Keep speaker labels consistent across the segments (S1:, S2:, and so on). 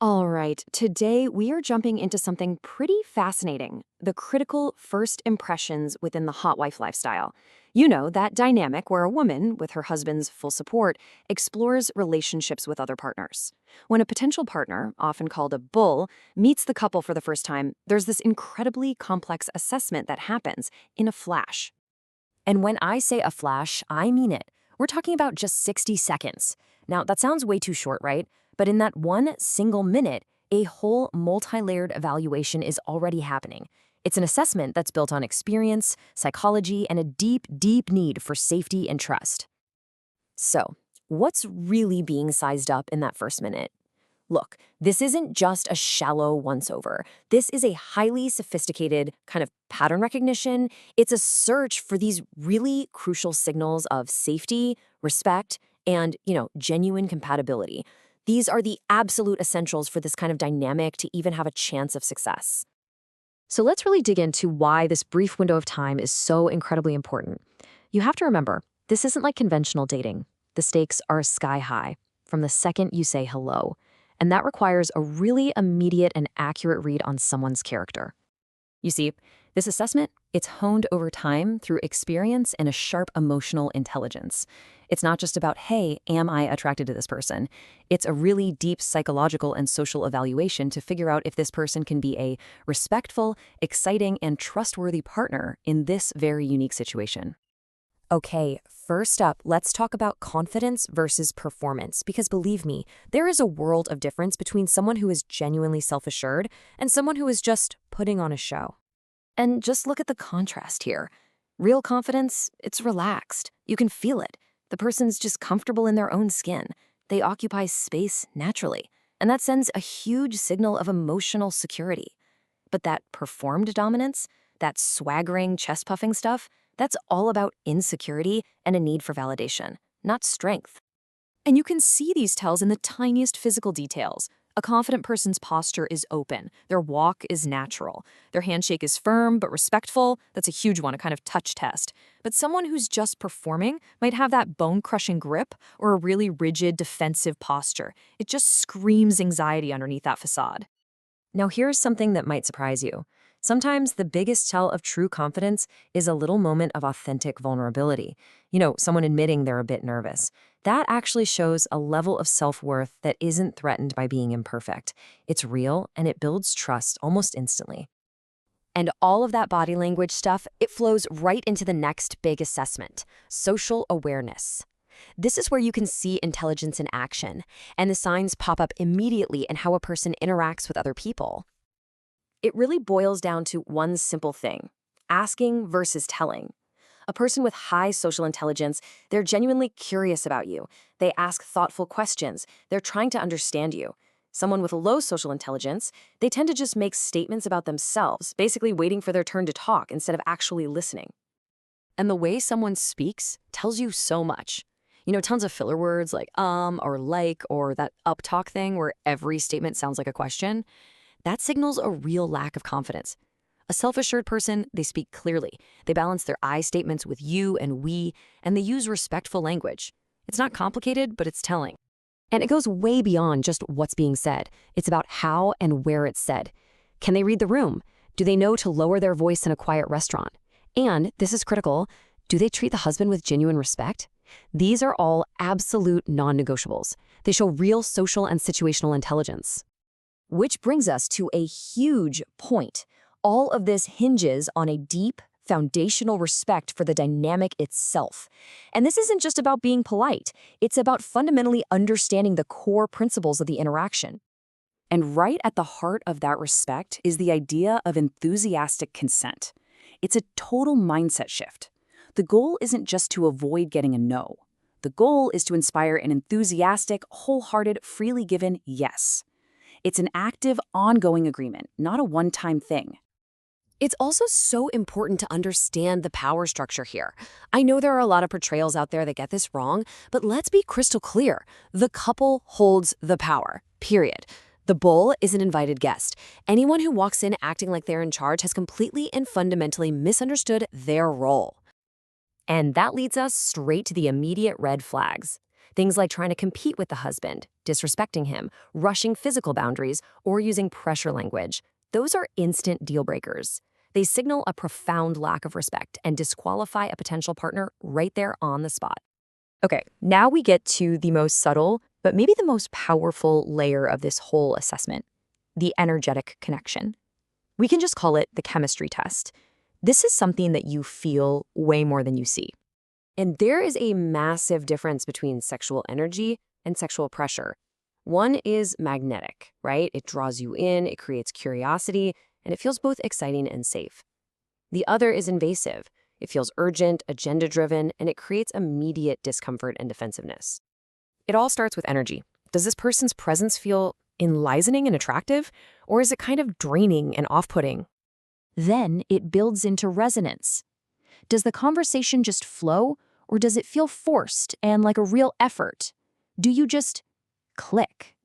S1: All right, today we are jumping into something pretty fascinating, the critical first impressions within the hot wife lifestyle. You know, that dynamic where a woman, with her husband's full support, explores relationships with other partners. When a potential partner, often called a bull, meets the couple for the first time, there's this incredibly complex assessment that happens in a flash.
S2: And when I say a flash, I mean it. We're talking about just 60 seconds. Now, that sounds way too short, right? But in that one single minute, a whole multi-layered evaluation is already happening. It's an assessment that's built on experience, psychology, and a deep, deep need for safety and trust. So, what's really being sized up in that first minute? Look, this isn't just a shallow once-over. This is a highly sophisticated kind of pattern recognition. It's a search for these really crucial signals of safety, respect, and, genuine compatibility. These are the absolute essentials for this kind of dynamic to even have a chance of success. So let's really dig into why this brief window of time is so incredibly important. You have to remember, this isn't like conventional dating. The stakes are sky high from the second you say hello. And that requires a really immediate and accurate read on someone's character. You see, this assessment, it's honed over time through experience and a sharp emotional intelligence. It's not just about, hey, am I attracted to this person? It's a really deep psychological and social evaluation to figure out if this person can be a respectful, exciting, and trustworthy partner in this very unique situation. Okay, first up, let's talk about confidence versus performance, because believe me, there is a world of difference between someone who is genuinely self-assured and someone who is just putting on a show. And just look at the contrast here. Real confidence, it's relaxed. You can feel it. The person's just comfortable in their own skin. They occupy space naturally, and that sends a huge signal of emotional security. But that performed dominance, that swaggering, chest-puffing stuff, that's all about insecurity and a need for validation, not strength. And you can see these tells in the tiniest physical details. A confident person's posture is open. Their walk is natural. Their handshake is firm but respectful. That's a huge one, a kind of touch test. But someone who's just performing might have that bone-crushing grip or a really rigid, defensive posture. It just screams anxiety underneath that facade. Now, here's something that might surprise you. Sometimes the biggest tell of true confidence is a little moment of authentic vulnerability. Someone admitting they're a bit nervous. That actually shows a level of self-worth that isn't threatened by being imperfect. It's real, and it builds trust almost instantly. And all of that body language stuff, it flows right into the next big assessment, social awareness. This is where you can see intelligence in action, and the signs pop up immediately in how a person interacts with other people. It really boils down to one simple thing: asking versus telling. A person with high social intelligence, they're genuinely curious about you. They ask thoughtful questions. They're trying to understand you. Someone with low social intelligence, they tend to just make statements about themselves, basically waiting for their turn to talk instead of actually listening. And the way someone speaks tells you so much. Tons of filler words like or like, or that uptalk thing where every statement sounds like a question. That signals a real lack of confidence. A self-assured person, they speak clearly. They balance their I statements with you and we, and they use respectful language. It's not complicated, but it's telling. And it goes way beyond just what's being said. It's about how and where it's said. Can they read the room? Do they know to lower their voice in a quiet restaurant? And, this is critical, do they treat the husband with genuine respect? These are all absolute non-negotiables. They show real social and situational intelligence. Which brings us to a huge point. All of this hinges on a deep, foundational respect for the dynamic itself. And this isn't just about being polite. It's about fundamentally understanding the core principles of the interaction.
S1: And right at the heart of that respect is the idea of enthusiastic consent. It's a total mindset shift. The goal isn't just to avoid getting a no. The goal is to inspire an enthusiastic, wholehearted, freely given yes. It's an active, ongoing agreement, not a one-time thing.
S2: It's also so important to understand the power structure here. I know there are a lot of portrayals out there that get this wrong, but let's be crystal clear. The couple holds the power, period. The bull is an invited guest. Anyone who walks in acting like they're in charge has completely and fundamentally misunderstood their role. And that leads us straight to the immediate red flags. Things like trying to compete with the husband, disrespecting him, rushing physical boundaries, or using pressure language. Those are instant deal breakers. They signal a profound lack of respect and disqualify a potential partner right there on the spot.
S1: Okay, now we get to the most subtle, but maybe the most powerful layer of this whole assessment, the energetic connection. We can just call it the chemistry test. This is something that you feel way more than you see.
S2: And there is a massive difference between sexual energy and sexual pressure. One is magnetic, right? It draws you in, it creates curiosity, and it feels both exciting and safe. The other is invasive. It feels urgent, agenda-driven, and it creates immediate discomfort and defensiveness. It all starts with energy. Does this person's presence feel enlivening and attractive, or is it kind of draining and off-putting?
S1: Then it builds into resonance. Does the conversation just flow, or does it feel forced and like a real effort? Do you just click?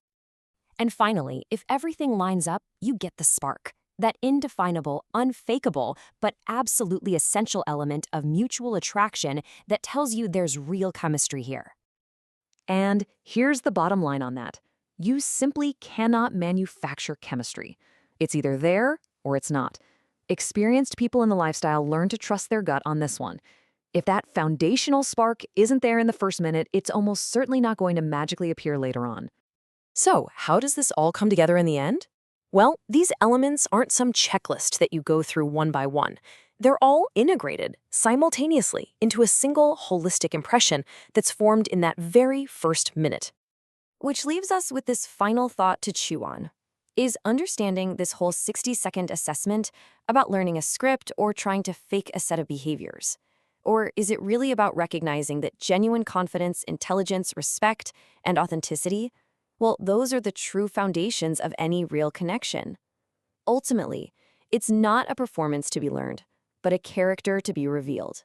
S2: And finally, if everything lines up, you get the spark. That indefinable, unfakeable, but absolutely essential element of mutual attraction that tells you there's real chemistry here.
S1: And here's the bottom line on that. You simply cannot manufacture chemistry. It's either there or it's not. Experienced people in the lifestyle learn to trust their gut on this one. If that foundational spark isn't there in the first minute, it's almost certainly not going to magically appear later on.
S2: So, how does this all come together in the end? Well, these elements aren't some checklist that you go through one by one. They're all integrated simultaneously into a single holistic impression that's formed in that very first minute. Which leaves us with this final thought to chew on. Is understanding this whole 60-second assessment about learning a script or trying to fake a set of behaviors? Or is it really about recognizing that genuine confidence, intelligence, respect, and authenticity, well, those are the true foundations of any real connection? Ultimately, it's not a performance to be learned, but a character to be revealed.